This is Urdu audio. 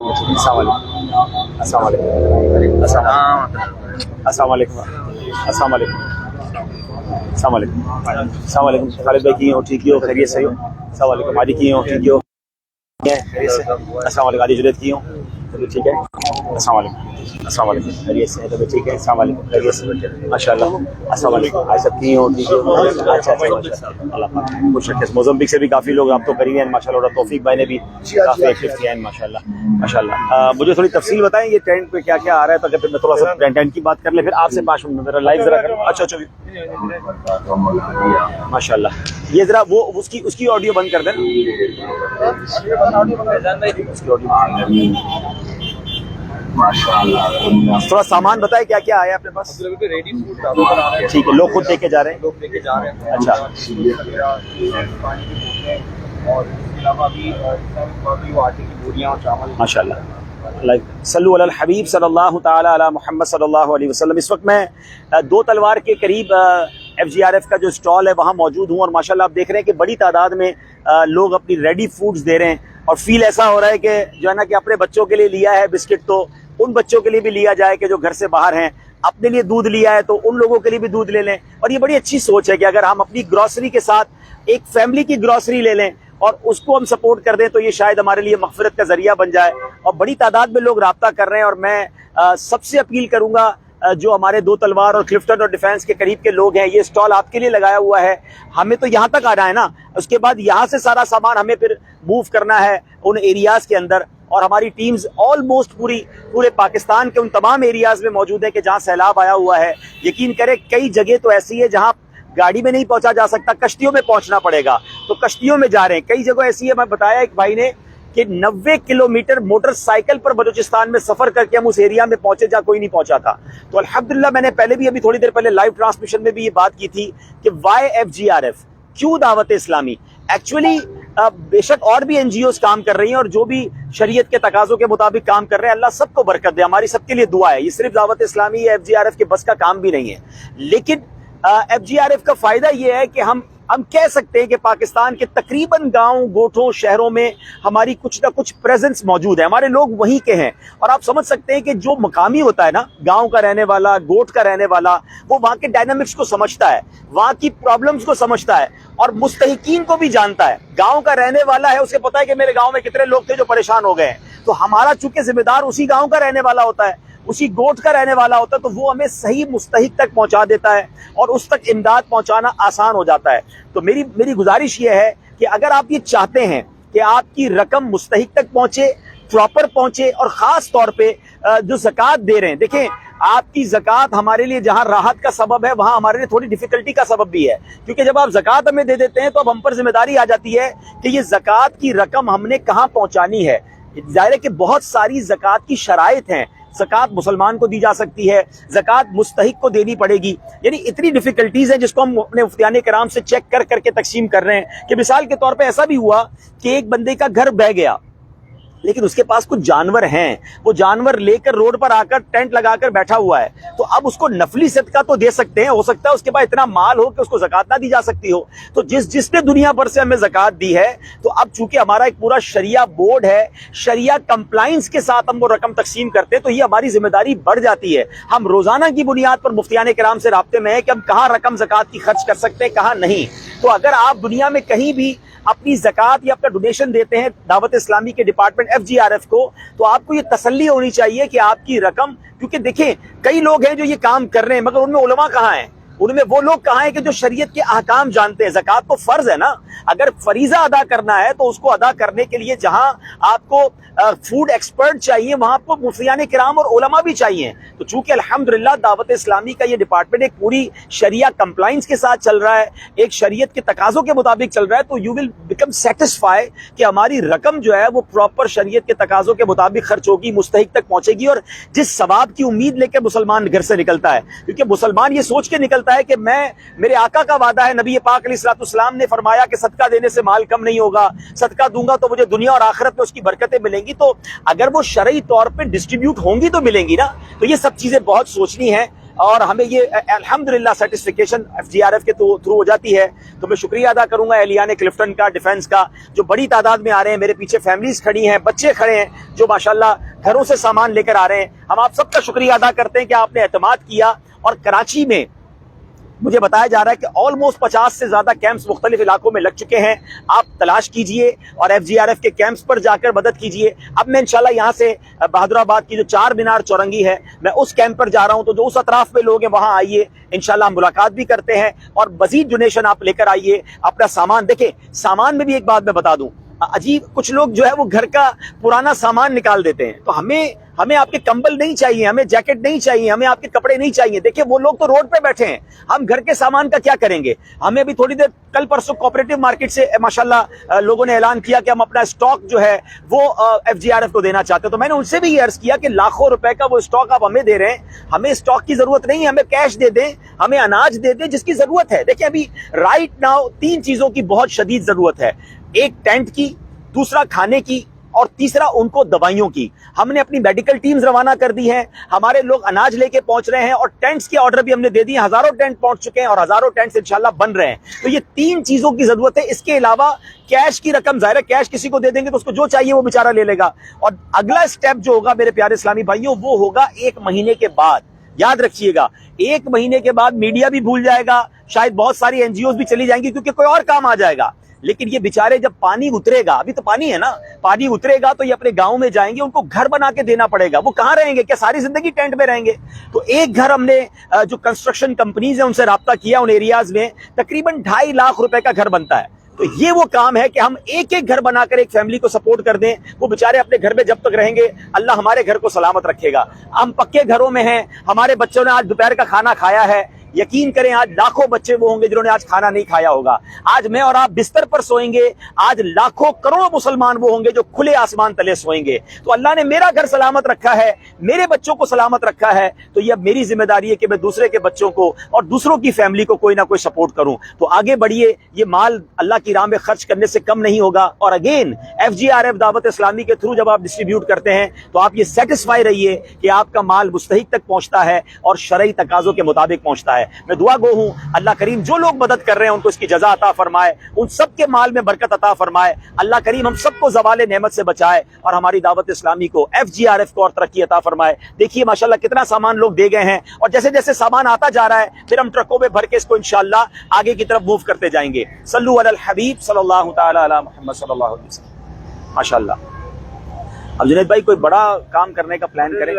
السلام علیکم السلام علیکم السلام علیکم السلام علیکم السلام علیکم السلام علیکم خالد بھائی کی ہو ٹھیک ہو خیریت سے ہو السلام علیکم عادی کی ہو ٹھیک ہو خیریت سے السلام علیکم عادی جنید کی ہو ٹھیک ہے السلام علیکم السلام علیکم خیریت سے طبیعت ٹھیک ہے السلام علیکم خیریت سے ماشاء اللہ السلام علیکم آج سب کی ہو ٹھیک ہو اچھا اچھا اللہ پاک خوش رکھے موزمبیق سے بھی کافی لوگ آپ تو کری ہیں ماشاء اللہ توفیق بھائی نے بھی کافی ایکٹیو کیا ہے ماشاء اللہ مجھے تھوڑی تفصیل بتائیں یہ ٹرینڈ پہ کیا کیا آ رہا ہے تاکہ پھر میں تھوڑا سا ٹرینڈ کی بات کر لیں پھر آپ سے پاس میرا لائیو ذرا کروں اچھا ماشاء اللہ یہ ذرا وہ اس کی آڈیو بند کر دیں تھوڑا سامان بتائے کیا کیا آیا اپنے پاس ٹھیک ہے لوگ خود لے کے جا رہے ہیں اچھا ماشاء اللہ صلو علی الحبیب صلی اللہ تعالی علی محمد صلی اللہ علیہ وسلم اس وقت میں دو تلوار کے قریب ایف جی آر ایف کا جو اسٹال ہے وہاں موجود ہوں اور ماشاءاللہ آپ دیکھ رہے ہیں کہ بڑی تعداد میں لوگ اپنی ریڈی فوڈز دے رہے ہیں اور فیل ایسا ہو رہا ہے کہ جو ہے نا کہ اپنے بچوں کے لیے لیا ہے بسکٹ تو ان بچوں کے لیے بھی لیا جائے کہ جو گھر سے باہر ہیں اپنے لیے دودھ لیا ہے تو ان لوگوں کے لیے بھی دودھ لے لیں اور یہ بڑی اچھی سوچ ہے کہ اگر ہم اپنی گروسری کے ساتھ ایک فیملی کی گروسری لے لیں اور اس کو ہم سپورٹ کر دیں تو یہ شاید ہمارے لیے مغفرت کا ذریعہ بن جائے اور بڑی تعداد میں لوگ رابطہ کر رہے ہیں اور میں سب سے اپیل کروں گا جو ہمارے دو تلوار اور کلفٹن اور ڈیفینس کے قریب کے لوگ ہیں یہ اسٹال آپ کے لیے لگایا ہوا ہے ہمیں تو یہاں تک آنا ہے نا اس کے بعد یہاں سے سارا سامان ہمیں پھر موو کرنا ہے ان ایریاز کے اندر اور ہماری ٹیمز آلموسٹ پورے پاکستان کے ان تمام ایریاز میں موجود ہیں کہ جہاں سیلاب آیا ہوا ہے یقین کریں کئی جگہ تو ایسی ہے جہاں گاڑی میں نہیں پہنچا جا سکتا کشتیوں میں پہنچنا پڑے گا تو کشتیوں میں جا رہے ہیں کئی جگہ ایسی ہے میں بتایا ایک بھائی نے کہ 90 کلومیٹر موٹر سائیکل پر بلوچستان میں سفر کر کے ہم اس ایریا میں پہنچے جہاں کوئی نہیں پہنچا تھا تو الحمدللہ میں نے پہلے بھی ابھی تھوڑی دیر پہلے لائیو ٹرانسمیشن میں بھی یہ بات کی تھی کہ why F G R F کیوں دعوت اسلامی ایکچولی بے شک اور بھی این جی اوز کام کر رہی ہیں اور جو بھی شریعت کے تقاضوں کے مطابق کام کر رہے ہیں اللہ سب کو برکت دے ہماری سب کے لیے دعا ہے یہ صرف دعوت اسلامی ایف جی آر ایف کے بس کا کام بھی نہیں ہے لیکن ایف جی آر ایف کا فائدہ یہ ہے کہ ہم کہہ سکتے ہیں کہ پاکستان کے تقریباً گاؤں گوٹھوں شہروں میں ہماری کچھ نہ کچھ پریزنس موجود ہے ہمارے لوگ وہیں کے ہیں اور آپ سمجھ سکتے ہیں کہ جو مقامی ہوتا ہے نا گاؤں کا رہنے والا گوٹھ کا رہنے والا وہ وہاں کے ڈائنامکس کو سمجھتا ہے وہاں کی پرابلمز کو سمجھتا ہے اور مستحقین کو بھی جانتا ہے گاؤں کا رہنے والا ہے اسے پتا ہے کہ میرے گاؤں میں کتنے لوگ تھے جو پریشان ہو گئے ہیں تو ہمارا چونکہ ذمہ دار اسی گاؤں کا رہنے والا ہوتا ہے اسی گوٹ کا رہنے والا ہوتا ہے تو وہ ہمیں صحیح مستحق تک پہنچا دیتا ہے اور اس تک امداد پہنچانا آسان ہو جاتا ہے تو میری گزارش یہ ہے کہ اگر آپ یہ چاہتے ہیں کہ آپ کی رقم مستحق تک پہنچے پراپر پہنچے اور خاص طور پہ جو زکوٰۃ دے رہے ہیں دیکھیں آپ کی زکوٰۃ ہمارے لیے جہاں راحت کا سبب ہے وہاں ہمارے لیے تھوڑی ڈیفیکلٹی کا سبب بھی ہے کیونکہ جب آپ زکوٰۃ ہمیں دے دیتے ہیں تو اب ہم پر ذمہ داری آ جاتی ہے کہ یہ زکوٰۃ کی رقم ہم نے کہاں پہنچانی ہے ظاہر ہے کہ بہت ساری زکوٰۃ کی شرائط ہیں زکوٰۃ مسلمان کو دی جا سکتی ہے زکوٰۃ مستحق کو دینی پڑے گی یعنی اتنی ڈیفیکلٹیز ہیں جس کو ہم اپنے مفتیان کرام سے چیک کر کے تقسیم کر رہے ہیں کہ مثال کے طور پہ ایسا بھی ہوا کہ ایک بندے کا گھر بہہ گیا لیکن اس کے پاس کچھ جانور ہیں وہ جانور لے کر روڈ پر آ کر ٹینٹ لگا کر بیٹھا ہوا ہے تو اب اس کو نفلی صدقہ تو دے سکتے ہیں ہو سکتا ہے اس کے پاس اتنا مال ہو کہ اس کو زکوٰۃ نہ دی جا سکتی ہو تو جس نے دنیا بھر سے ہمیں زکوٰۃ دی ہے تو اب چونکہ ہمارا ایک پورا شریعہ بورڈ ہے شریعہ کمپلائنس کے ساتھ ہم وہ رقم تقسیم کرتے ہیں تو یہ ہماری ذمہ داری بڑھ جاتی ہے ہم روزانہ کی بنیاد پر مفتیان کرام سے رابطے میں ہیں کہ ہم کہاں رقم زکوٰۃ کی خرچ کر سکتے ہیں کہاں نہیں تو اگر آپ دنیا میں کہیں بھی اپنی زکوٰۃ یا اپنا ڈونیشن دیتے ہیں دعوت اسلامی کے department F G R F کو تو آپ کو یہ تسلی ہونی چاہیے کہ آپ کی رقم کیونکہ دیکھیں کئی لوگ ہیں جو یہ کام کر رہے ہیں مگر ان میں علماء کہاں ہیں ان میں وہ لوگ کہاں ہیں کہ جو شریعت کے احکام جانتے ہیں زکوٰۃ تو فرض ہے نا اگر فریضہ ادا کرنا ہے تو اس کو ادا کرنے کے لیے جہاں آپ کو فوڈ ایکسپرٹ چاہیے وہاں آپ کو مفتیان کرام اور علماء بھی چاہیے تو چونکہ الحمدللہ دعوت اسلامی کا یہ ڈپارٹمنٹ ایک پوری شریعہ کمپلائنس کے ساتھ چل رہا ہے ایک شریعت کے تقاضوں کے مطابق چل رہا ہے تو یو ول بیکم سیٹسفائی کہ ہماری رقم جو ہے وہ پراپر شریعت کے تقاضوں کے مطابق خرچ ہوگی مستحق تک پہنچے گی اور جس ثواب کی امید لے کے مسلمان گھر سے نکلتا ہے کیونکہ مسلمان یہ سوچ کے نکلتا ہے کہ میرے آقا کا وعدہ ہے نبی پاک علیہ الصلوۃ والسلام نے فرمایا کہ صدقہ دینے سے مال کم نہیں ہوگا صدقہ دوں گا تو مجھے دنیا اور آخرت میں اس کی برکتیں ملیں گی تو اگر وہ شرعی طور پہ ڈسٹریبیوٹ ہوں گی تو ملیں گی نا تو یہ سب چیزیں بہت سوچنی ہیں اور ہمیں یہ الحمدللہ سیٹسفیکیشن FGRF کے تھرو ہو جاتی ہے. تو میں شکریہ ادا کروں گا اہلیان کلفٹن کا، ڈیفنس کا، جو بڑی تعداد میں آ رہے ہیں. میرے پیچھے فیملیز کھڑی ہیں، بچے کھڑے ہیں جو ماشاءاللہ گھروں سے سامان لے کر آ رہے ہیں. ہم آپ سب کا شکریہ ادا کرتے ہیں کہ آپ نے اعتماد کیا. اور کراچی میں مجھے بتایا جا رہا ہے کہ آلموسٹ 50 سے زیادہ کیمپس مختلف علاقوں میں لگ چکے ہیں. آپ تلاش کیجئے اور FGRF کے کیمپس پر جا کر مدد کیجئے. اب میں انشاءاللہ یہاں سے بہادر آباد کی جو چار مینار چورنگی ہے، میں اس کیمپ پر جا رہا ہوں. تو جو اس اطراف میں لوگ ہیں وہاں آئیے، انشاءاللہ ہم ملاقات بھی کرتے ہیں. اور مزید ڈونیشن آپ لے کر آئیے. اپنا سامان دیکھیں، سامان میں بھی ایک بات میں بتا دوں، عجیب کچھ لوگ جو ہے وہ گھر کا پرانا سامان نکال دیتے ہیں. تو ہمیں آپ کے کمبل نہیں چاہیے، ہمیں جیکٹ نہیں چاہیے، ہمیں آپ کے کپڑے نہیں چاہیے. دیکھیں وہ لوگ تو روڈ پہ بیٹھے ہیں، ہم گھر کے سامان کا کیا کریں گے؟ ہمیں بھی تھوڑی دیر کل پرسوں کوآپریٹو مارکیٹ سے ماشاءاللہ لوگوں نے اعلان کیا کہ ہم اپنا اسٹاک جو ہے وہ FGRF کو دینا چاہتے ہیں. تو میں نے ان سے بھی یہ عرض کیا کہ لاکھوں روپے کا وہ اسٹاک آپ ہمیں دے رہے ہیں، ہمیں اسٹاک کی ضرورت نہیں ہے، ہمیں کیش دے دیں، ہمیں اناج دے دیں جس کی ضرورت ہے. دیکھیں ابھی رائٹ ناؤ 3 چیزوں کی بہت شدید ضرورت ہے. ایک ٹینٹ کی، دوسرا کھانے کی، اور تیسرا ان کو دوائیوں کی. ہم نے اپنی میڈیکل ٹیمز روانہ کر دی ہیں، ہمارے لوگ اناج لے کے پہنچ رہے ہیں، اور ٹینٹس کے آرڈر بھی ہم نے دے دیے. ہزاروں ٹینٹ پہنچ چکے ہیں اور ہزاروں ٹینٹس انشاءاللہ بن رہے ہیں. تو یہ 3 چیزوں کی ضرورت ہے. اس کے علاوہ کیش کی رقم، ظاہر ہے کیش کسی کو دے دیں گے تو اس کو جو چاہیے وہ بیچارہ لے لے گا. اور اگلا سٹیپ جو ہوگا میرے پیارے اسلامی بھائیوں، وہ ہوگا 1 مہینے کے بعد. یاد رکھیے گا 1 مہینے کے بعد میڈیا بھی بھول جائے گا، شاید بہت ساری NGOs بھی چلی جائیں گی کیونکہ کوئی اور کام آ جائے گا. لیکن یہ بیچارے جب پانی اترے گا، ابھی تو پانی ہے نا، پانی اترے گا تو یہ اپنے گاؤں میں جائیں گے، ان کو گھر بنا کے دینا پڑے گا. وہ کہاں رہیں گے؟ کیا ساری زندگی ٹینٹ میں رہیں گے؟ تو ایک گھر ہم نے جو کنسٹرکشن کمپنیز ہیں ان سے رابطہ کیا، ان ایریاز میں تقریباً 2.5 لاکھ روپے کا گھر بنتا ہے. تو یہ وہ کام ہے کہ ہم ایک ایک گھر بنا کر ایک فیملی کو سپورٹ کر دیں. وہ بیچارے اپنے گھر میں جب تک رہیں گے اللہ ہمارے گھر کو سلامت رکھے گا. ہم پکے گھروں میں ہیں، ہمارے بچوں نے آج دوپہر کا کھانا کھایا ہے. یقین کریں آج لاکھوں بچے وہ ہوں گے جنہوں نے آج کھانا نہیں کھایا ہوگا. آج میں اور آپ بستر پر سوئیں گے، آج لاکھوں کروڑوں مسلمان وہ ہوں گے جو کھلے آسمان تلے سوئیں گے. تو اللہ نے میرا گھر سلامت رکھا ہے، میرے بچوں کو سلامت رکھا ہے. تو یہ اب میری ذمہ داری ہے کہ میں دوسرے کے بچوں کو اور دوسروں کی فیملی کو کوئی نہ کوئی سپورٹ کروں. تو آگے بڑھیے، یہ مال اللہ کی راہ میں خرچ کرنے سے کم نہیں ہوگا. اور اگین FGRF دعوت اسلامی کے تھرو جب آپ ڈسٹریبیوٹ کرتے ہیں تو آپ یہ سیٹسفائی رہیے کہ آپ کا مال مستحق تک پہنچتا ہے اور شرعی تقاضوں کے مطابق پہنچتا ہے. میں دعا گو ہوں اللہ کریم جو لوگ مدد کر رہے ہیں ان کو اس کی جزا عطا فرمائے، ان سب کے مال میں برکت عطا فرمائے. اللہ کریم ہم سب کو زوال نعمت سے بچائے اور ہماری دعوت اسلامی کو، FGRF کو اور ترقی عطا فرمائے. دیکھیے ماشاءاللہ کتنا سامان لوگ دے گئے ہیں، اور جیسے جیسے سامان آتا جا رہا ہے پھر ہم ٹرکوں میں بھر کے اس کو انشاءاللہ آگے کی طرف موو کرتے جائیں گے. صلو علی الحبیب صلی اللہ تعالی علی محمد صلی اللہ علیہ وسلم. ماشاءاللہ اب جنید بھائی کوئی بڑا کام کرنے کا پلان کریں.